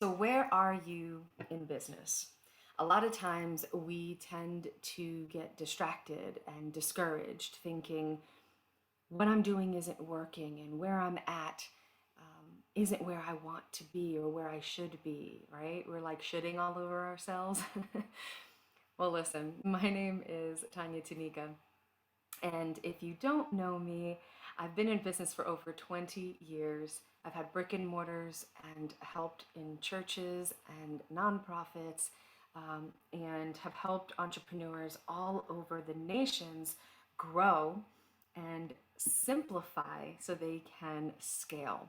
So, where are you in business? A lot of times we tend to get distracted and discouraged, thinking what I'm doing isn't working and where I'm at isn't where I want to be or where I should be, right? We're like shitting all over ourselves. Well, listen, my name is Tanya Tanika, and if you don't know me, I've been in business for over 20 years. I've had brick and mortars and helped in churches and nonprofits, and have helped entrepreneurs all over the nations grow and simplify so they can scale.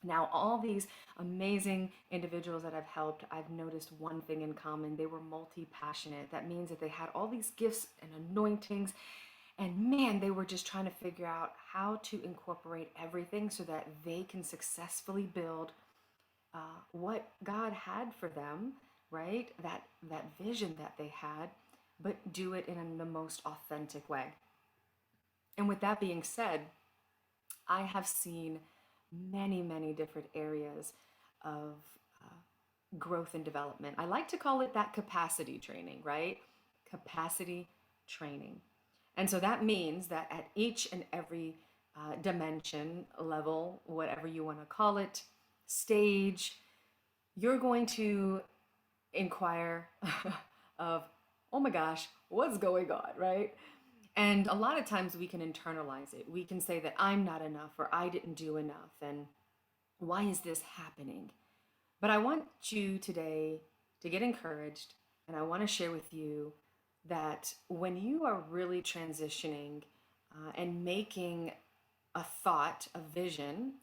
Now, all these amazing individuals that I've helped, I've noticed one thing in common. They were multi passionate. That means that they had all these gifts and anointings, and man, they were just trying to figure out how to incorporate everything so that they can successfully build what God had for them, right? That vision that they had, but do it in the most authentic way. And with that being said, I have seen many different areas of growth and development. I like to call it that capacity training, right? Capacity training. And so that means that at each and every dimension, level, whatever you want to call it, stage, you're going to inquire of, oh my gosh, what's going on, right? And a lot of times we can internalize it. We can say that I'm not enough or I didn't do enough and why is this happening? But I want you today to get encouraged, and I want to share with you that when you are really transitioning and making a thought, a vision,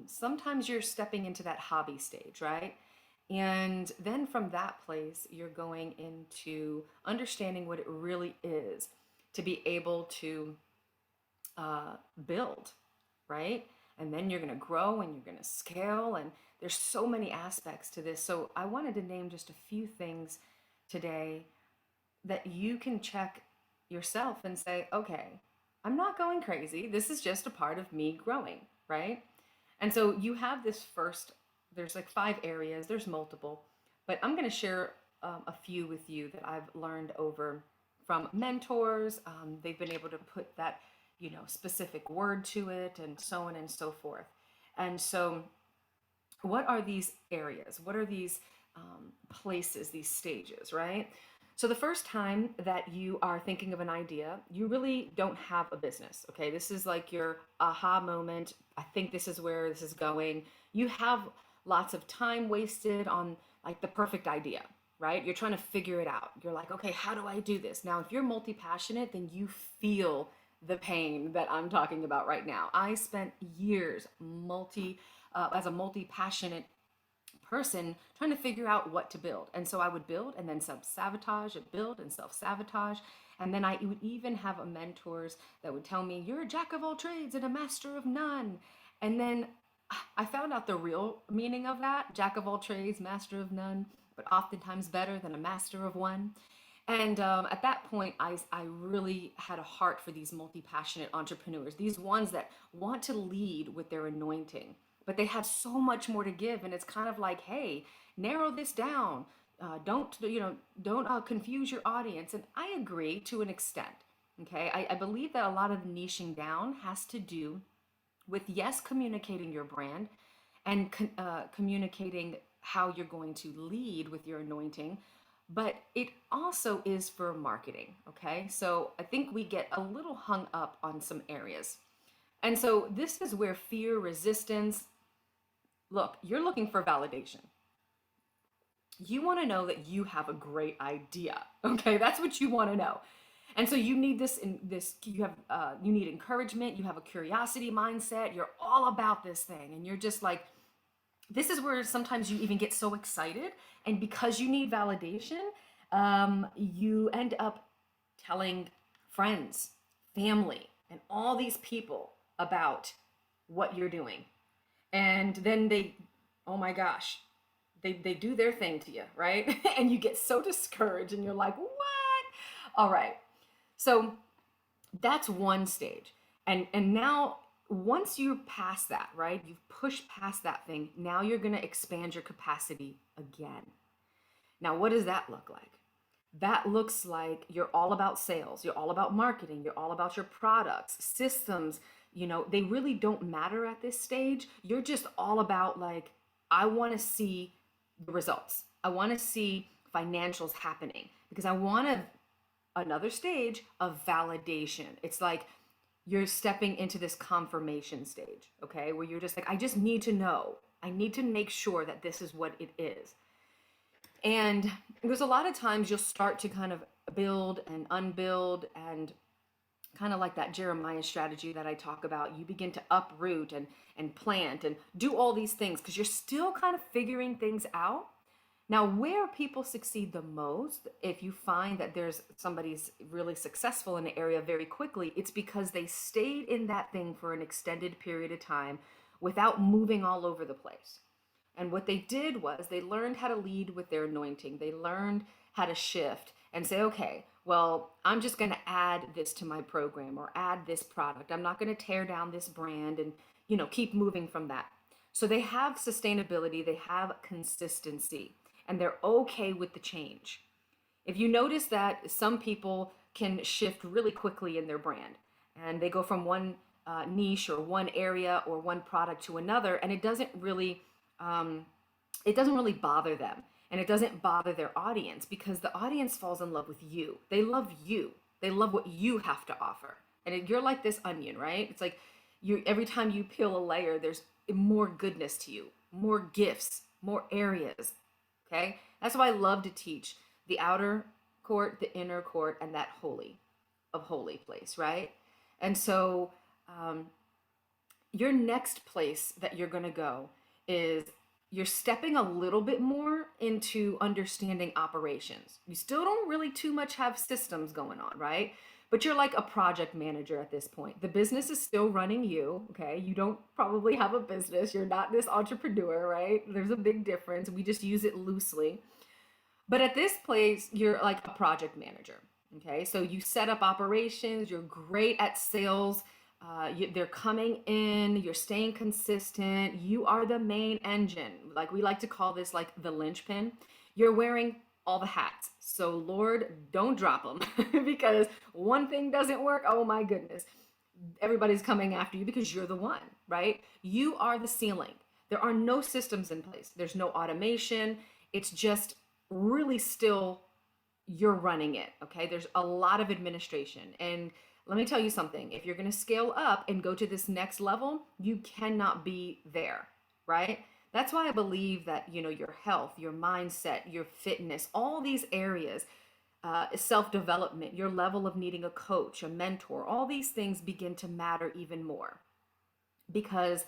sometimes you're stepping into that hobby stage, right? And then from that place, you're going into understanding what it really is to be able to build, right? And then you're going to grow and you're going to scale. And there's so many aspects to this. So I wanted to name just a few things today that you can check yourself and say, okay, I'm not going crazy. This is just a part of me growing, right? And so you have this first, there's like five areas, there's multiple, but I'm going to share a few with you that I've learned over from mentors. They've been able to put that, specific word to it and so on and so forth. And so, what are these areas? What are these places, these stages, right? So, the first time that you are thinking of an idea, you really don't have a business, okay? This is like your aha moment. I think this is where this is going. You have lots of time wasted on like the perfect idea, right? You're trying to figure it out. You're like, okay, how do I do this? Now, if you're multi passionate, then you feel the pain that I'm talking about right now. I spent years as a multi passionate person trying to figure out what to build. And so I would build and then self sabotage, and build and self sabotage. And then I would even have mentors that would tell me, you're a jack of all trades and a master of none. And then I found out the real meaning of that, jack of all trades, master of none, but oftentimes better than a master of one. And at that point, I really had a heart for these multi passionate entrepreneurs, these ones that want to lead with their anointing, but they have so much more to give. And it's kind of like, hey, narrow this down. Don't confuse your audience. And I agree to an extent. Okay. I believe that a lot of the niching down has to do with, yes, communicating your brand and communicating how you're going to lead with your anointing, but it also is for marketing. Okay, so I think we get a little hung up on some areas, and so this is where fear, resistance, look, you're looking for validation. You want to know that you have a great idea. Okay, that's what you want to know. And so you need you need encouragement, you have a curiosity mindset, you're all about this thing, and you're just like, this is where sometimes you even get so excited, and because you need validation, you end up telling friends, family, and all these people about what you're doing. And then oh my gosh, they do their thing to you, right? And you get so discouraged and you're like, what? All right. So that's one stage. And now once you're past that, right? You've pushed past that thing. Now you're going to expand your capacity again. Now, what does that look like? That looks like you're all about sales, you're all about marketing, you're all about your products, systems. They really don't matter at this stage. You're just all about, like, I want to see the results. I want to see financials happening because I want another stage of validation. It's like you're stepping into this confirmation stage, okay? Where you're just like, I just need to know. I need to make sure that this is what it is. And there's a lot of times you'll start to kind of build and unbuild, and kind of like that Jeremiah strategy that I talk about. You begin to uproot and plant and do all these things because you're still kind of figuring things out. Now, where people succeed the most, if you find that there's somebody's really successful in an area very quickly, it's because they stayed in that thing for an extended period of time without moving all over the place. And what they did was they learned how to lead with their anointing. They learned how to shift and say, okay, well, I'm just going to add this to my program or add this product. I'm not going to tear down this brand and, keep moving from that. So they have sustainability, they have consistency, and they're okay with the change. If you notice that some people can shift really quickly in their brand and they go from one niche or one area or one product to another, and um, it doesn't really bother them, and it doesn't bother their audience because the audience falls in love with you. They love you. They love what you have to offer. And you're like this onion, right? It's like every time you peel a layer, there's more goodness to you, more gifts, more areas. Okay? That's why I love to teach the outer court, the inner court, and that holy of holy place, right? And so your next place that you're going to go is you're stepping a little bit more into understanding operations. You still don't really too much have systems going on, right? But you're like a project manager at this point. The business is still running you, okay? You don't probably have a business. You're not this entrepreneur, right? There's a big difference. We just use it loosely. But at this place, you're like a project manager. Okay, so you set up operations, you're great at sales, they're coming in, you're staying consistent, you are the main engine. Like we like to call this like the linchpin. You're wearing all the hats. So, Lord, don't drop them because one thing doesn't work. Oh my goodness. Everybody's coming after you because you're the one, right? You are the ceiling. There are no systems in place, there's no automation. It's just really still you're running it. Okay, there's a lot of administration. And let me tell you something, if you're going to scale up and go to this next level, you cannot be there, right? That's why I believe that your health, your mindset, your fitness, all these areas, self-development, your level of needing a coach, a mentor, all these things begin to matter even more because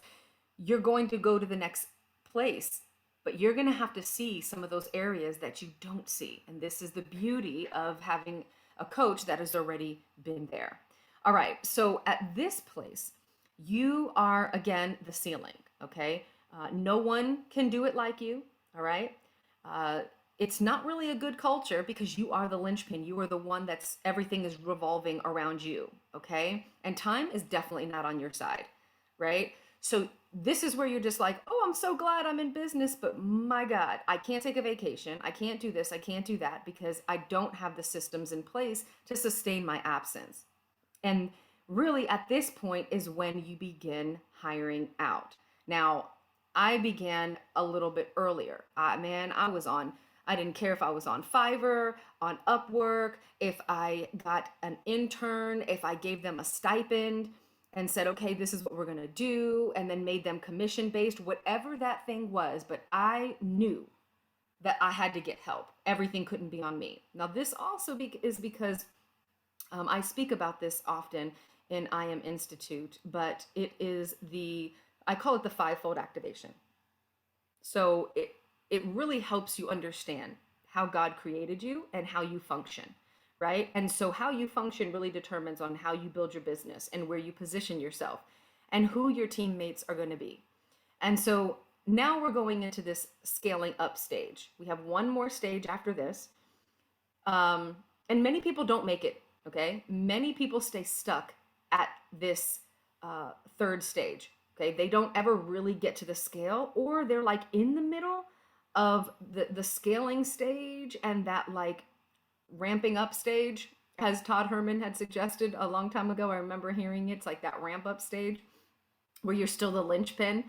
you're going to go to the next place, but you're going to have to see some of those areas that you don't see. And this is the beauty of having a coach that has already been there. All right, so at this place, you are again the ceiling, okay? No one can do it like you, all right? It's not really a good culture because you are the linchpin. You are the one that's everything is revolving around you, okay? And time is definitely not on your side, right? So this is where you're just like, oh, I'm so glad I'm in business, but my God, I can't take a vacation. I can't do this. I can't do that because I don't have the systems in place to sustain my absence. And really, at this point is when you begin hiring out. Now, I began a little bit earlier. Man, I didn't care if I was on Fiverr, on Upwork, if I got an intern, if I gave them a stipend and said, okay, this is what we're going to do, and then made them commission based, whatever that thing was. But I knew that I had to get help. Everything couldn't be on me. Now, this also is because I speak about this often in I Am Institute, but I call it the fivefold activation. So it really helps you understand how God created you and how you function, right? And so how you function really determines on how you build your business and where you position yourself and who your teammates are going to be. And so now we're going into this scaling up stage. We have one more stage after this. And many people don't make it, okay? Many people stay stuck at this third stage. Okay, they don't ever really get to the scale, or they're like in the middle of the scaling stage and that like ramping up stage, as Todd Herman had suggested a long time ago. I remember hearing it. It's like that ramp up stage where you're still the linchpin,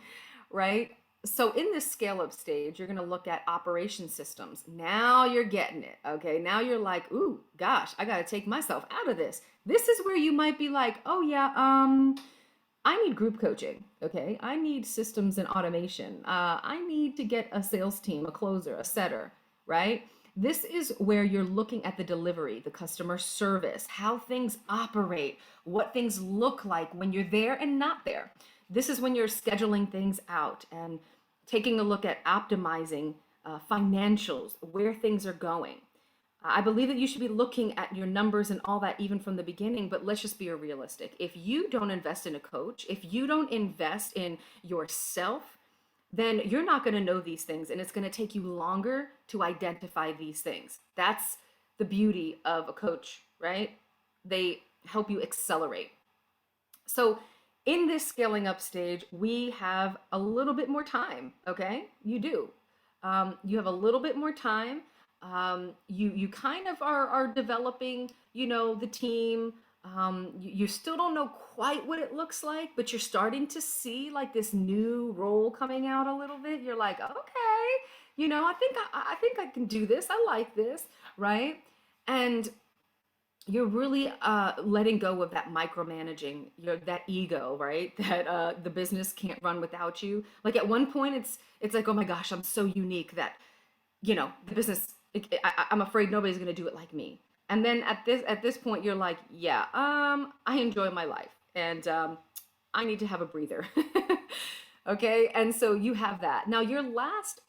right? So in this scale up stage, you're going to look at operation systems. Now you're getting it. Okay. Now you're like, ooh, gosh, I got to take myself out of this. This is where you might be like, oh yeah, I need group coaching. Okay. I need systems and automation. I need to get a sales team, a closer, a setter, right? This is where you're looking at the delivery, the customer service, how things operate, what things look like when you're there and not there. This is when you're scheduling things out and taking a look at optimizing financials, where things are going. I believe that you should be looking at your numbers and all that even from the beginning, but let's just be realistic. If you don't invest in a coach, if you don't invest in yourself, then you're not going to know these things, and it's going to take you longer to identify these things. That's the beauty of a coach, right? They help you accelerate. So in this scaling up stage, we have a little bit more time. Okay, you do. You have a little bit more time. You kind of are developing, the team. You still don't know quite what it looks like, but you're starting to see like this new role coming out a little bit. You're like, okay, I think I can do this. I like this, right? And you're really letting go of that micromanaging, that ego, right? That the business can't run without you. Like at one point, it's like, oh my gosh, I'm so unique that the business. I'm afraid nobody's gonna do it like me. And then at this point, you're like, yeah, I enjoy my life, and I need to have a breather. Okay, and so you have that. Now your last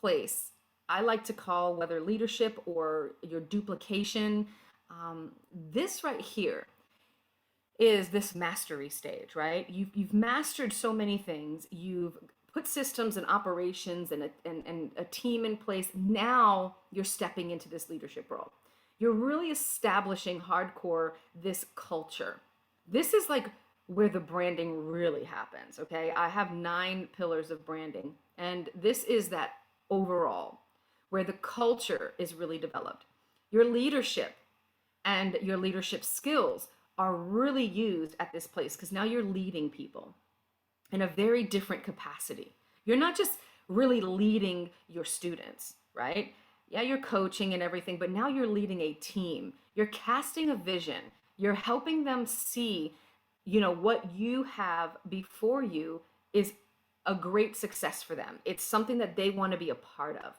place I like to call, whether leadership or your duplication, this right here is this mastery stage, right? You've mastered so many things. You've put systems and operations and a team in place. Now you're stepping into this leadership role. You're really establishing hardcore this culture. This is like where the branding really happens, okay? I have 9 pillars of branding, and this is that overall where the culture is really developed. Your leadership and your leadership skills are really used at this place because now you're leading people in a very different capacity. You're not just really leading your students, right? Yeah, you're coaching and everything, but now you're leading a team. You're casting a vision. You're helping them see, what you have before you is a great success for them. It's something that they want to be a part of.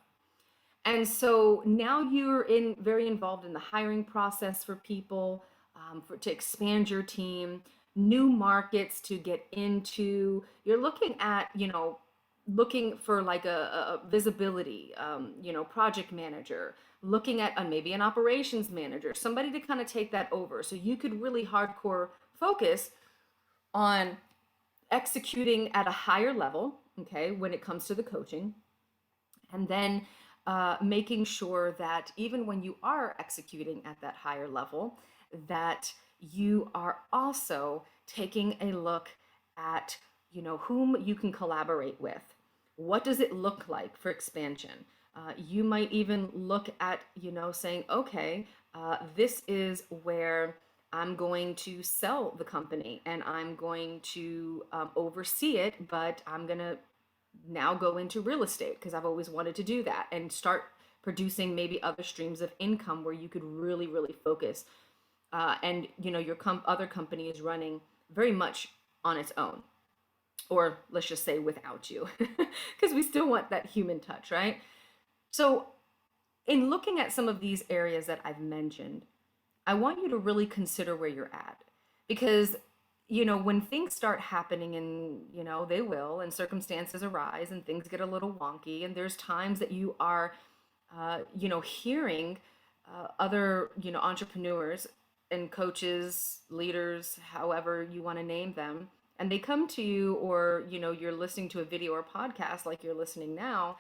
And so now you're very involved in the hiring process for people, to expand your team, new markets to get into. You're looking at, looking for like a visibility, project manager, looking at maybe an operations manager, somebody to kind of take that over. So you could really hardcore focus on executing at a higher level, okay, when it comes to the coaching. And then making sure that even when you are executing at that higher level, that you are also taking a look at, whom you can collaborate with. What does it look like for expansion? You might even look at, saying, okay, this is where I'm going to sell the company and I'm going to oversee it, but I'm going to now go into real estate because I've always wanted to do that and start producing maybe other streams of income where you could really, really focus. And your other company is running very much on its own, or let's just say without you, because we still want that human touch, right? So, in looking at some of these areas that I've mentioned, I want you to really consider where you're at because when things start happening and they will, and circumstances arise and things get a little wonky, and there's times that you are hearing other entrepreneurs and coaches, leaders, however you want to name them, and they come to you, or you're listening to a video or podcast like you're listening now,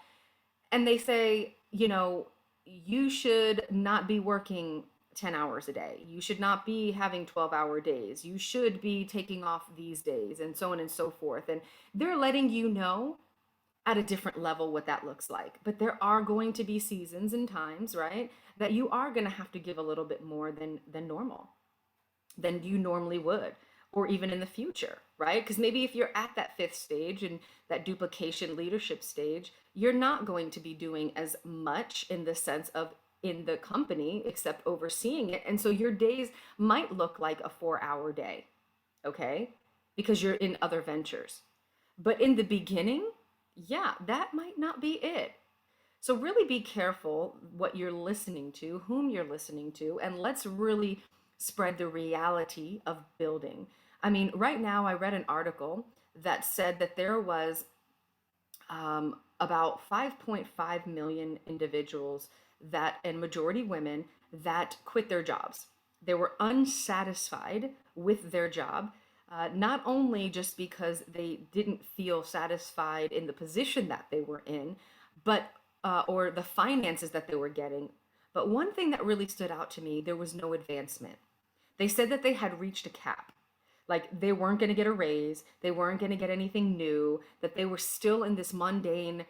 and they say, you should not be working 10 hours a day. You should not be having 12-hour days. You should be taking off these days, and so on and so forth. And they're letting you know at a different level what that looks like. But there are going to be seasons and times, right, that you are going to have to give a little bit more than normal, than you normally would, or even in the future, right? Because maybe if you're at that fifth stage and that duplication leadership stage, you're not going to be doing as much in the sense of in the company except overseeing it. And so your days might look like a 4-hour day, okay? Because you're in other ventures. But in the beginning, yeah, that might not be it. So really be careful what you're listening to, whom you're listening to, and let's really spread the reality of building. I mean, right now I read an article that said that there was about 5.5 million individuals that, and majority women, that quit their jobs. They were unsatisfied with their job, not only just because they didn't feel satisfied in the position that they were in, but or the finances that they were getting. But one thing that really stood out to me, there was no advancement. They said that they had reached a cap. Like they weren't going to get a raise, they weren't going to get anything new, that they were still in this mundane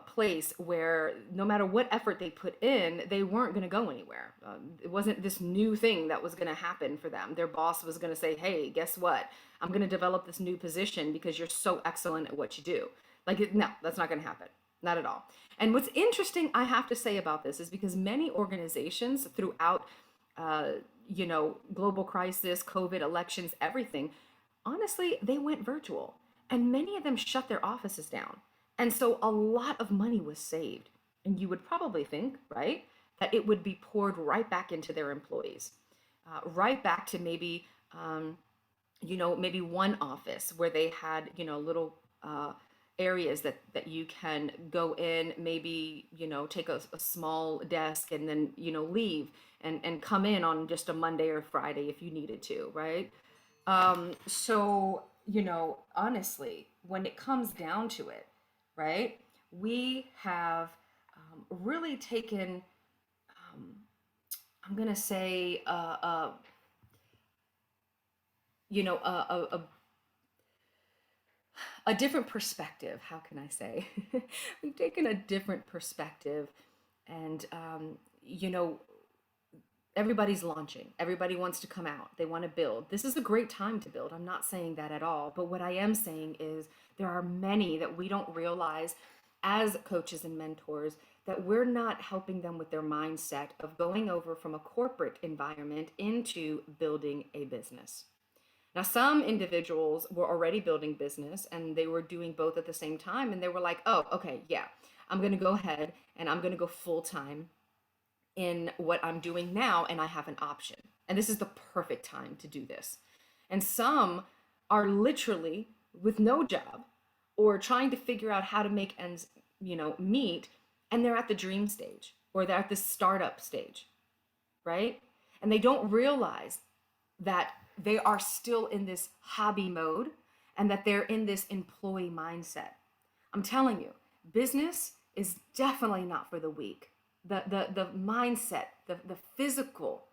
place where no matter what effort they put in, they weren't going to go anywhere. It wasn't this new thing that was going to happen for them. Their boss was going to say, hey, guess what? I'm going to develop this new position because you're so excellent at what you do. Like, no, that's not going to happen. Not at all. And what's interesting, I have to say about this is because many organizations throughout uh, global crisis, COVID, elections, everything, honestly, they went virtual. And many of them shut their offices down. And so a lot of money was saved. And you would probably think, right, that it would be poured right back into their employees, right back to maybe, maybe one office where they had, little areas that you can go in, maybe, take a small desk and then, leave and come in on just a Monday or Friday if you needed to, right? So, honestly, when it comes down to it, right, we have really taken, I'm going to say, a different perspective. How can I say? We've taken a different perspective, and everybody's launching. Everybody wants to come out. They want to build. This is a great time to build. I'm not saying that at all. But what I am saying is there are many that we don't realize as coaches and mentors that we're not helping them with their mindset of going over from a corporate environment into building a business. Now, some individuals were already building business and they were doing both at the same time. And they were like, oh, okay, yeah, I'm going to go ahead and I'm going to go full time in what I'm doing now, and I have an option. And this is the perfect time to do this. And some are literally with no job or trying to figure out how to make ends, meet, and they're at the dream stage or they're at the startup stage, right? And they don't realize that they are still in this hobby mode and that they're in this employee mindset. I'm telling you, business is definitely not for the weak. The mindset, the physical,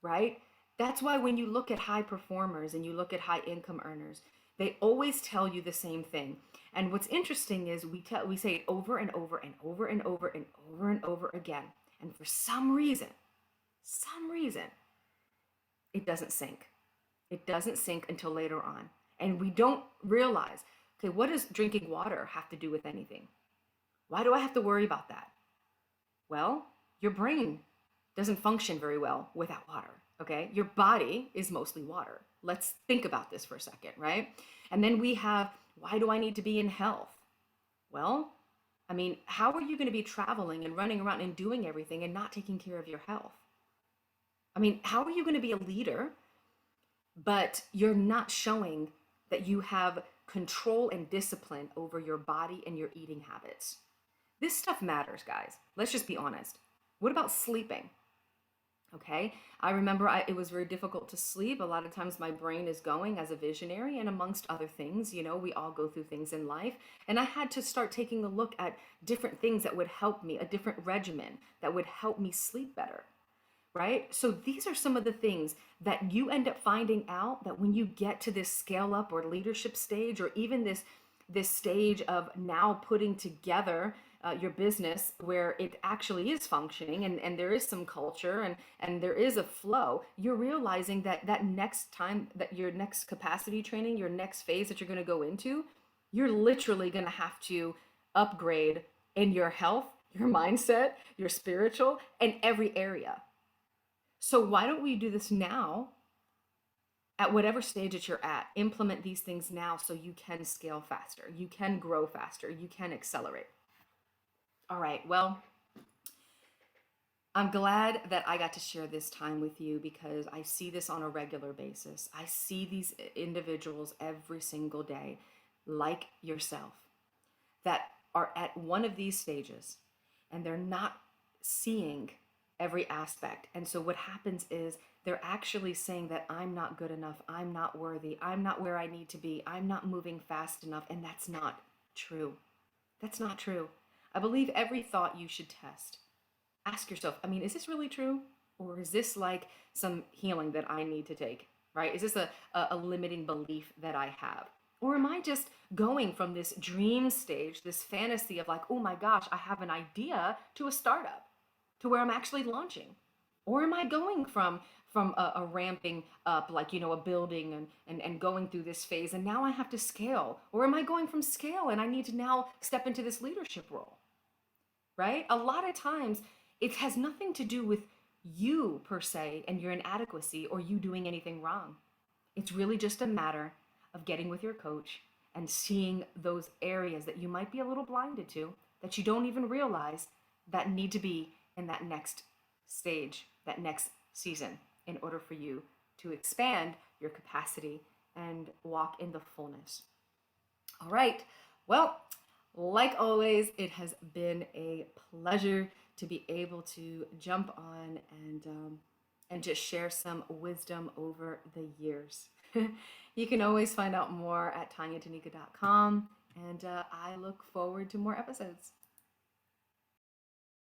right? That's why when you look at high performers and you look at high income earners, they always tell you the same thing. And what's interesting is we say it over and over and over and over and over and over again. And for some reason, it doesn't sink. It doesn't sink until later on. And we don't realize, okay, what does drinking water have to do with anything? Why do I have to worry about that? Well, your brain doesn't function very well without water, okay? Your body is mostly water. Let's think about this for a second, right? And then we have, why do I need to be in health? Well, I mean, how are you going to be traveling and running around and doing everything and not taking care of your health? I mean, how are you going to be a leader, but you're not showing that you have control and discipline over your body and your eating habits? This stuff matters, guys. Let's just be honest. What about sleeping? Okay, I remember it was very difficult to sleep. A lot of times my brain is going as a visionary, and amongst other things, we all go through things in life. And I had to start taking a look at different things that would help me, a different regimen that would help me sleep better, right? So these are some of the things that you end up finding out, that when you get to this scale up or leadership stage, or even this stage of now putting together your business where it actually is functioning, and there is some culture, and there is a flow, you're realizing that that next time, that your next capacity training, your next phase that you're going to go into, you're literally going to have to upgrade in your health, your mindset, your spiritual, and every area. So why don't we do this now, at whatever stage that you're at? Implement these things now so you can scale faster, you can grow faster, you can accelerate. All right, well, I'm glad that I got to share this time with you, because I see this on a regular basis. I see these individuals every single day, like yourself, that are at one of these stages, and they're not seeing every aspect. And so what happens is they're actually saying that I'm not good enough, I'm not worthy, I'm not where I need to be, I'm not moving fast enough. And that's not true. That's not true. I believe every thought you should test. Ask yourself, I mean, is this really true? Or is this like some healing that I need to take, right? Is this a limiting belief that I have? Or am I just going from this dream stage, this fantasy of like, oh my gosh, I have an idea, to a startup, to where I'm actually launching? Or am I going from a ramping up, like, a building, and going through this phase, and now I have to scale? Or am I going from scale and I need to now step into this leadership role? Right? A lot of times it has nothing to do with you per se and your inadequacy or you doing anything wrong. It's really just a matter of getting with your coach and seeing those areas that you might be a little blinded to, that you don't even realize, that need to be in that next stage, that next season, in order for you to expand your capacity and walk in the fullness. All right. Well, like always, it has been a pleasure to be able to jump on and just share some wisdom over the years. You can always find out more at tanyatanika.com, and I look forward to more episodes.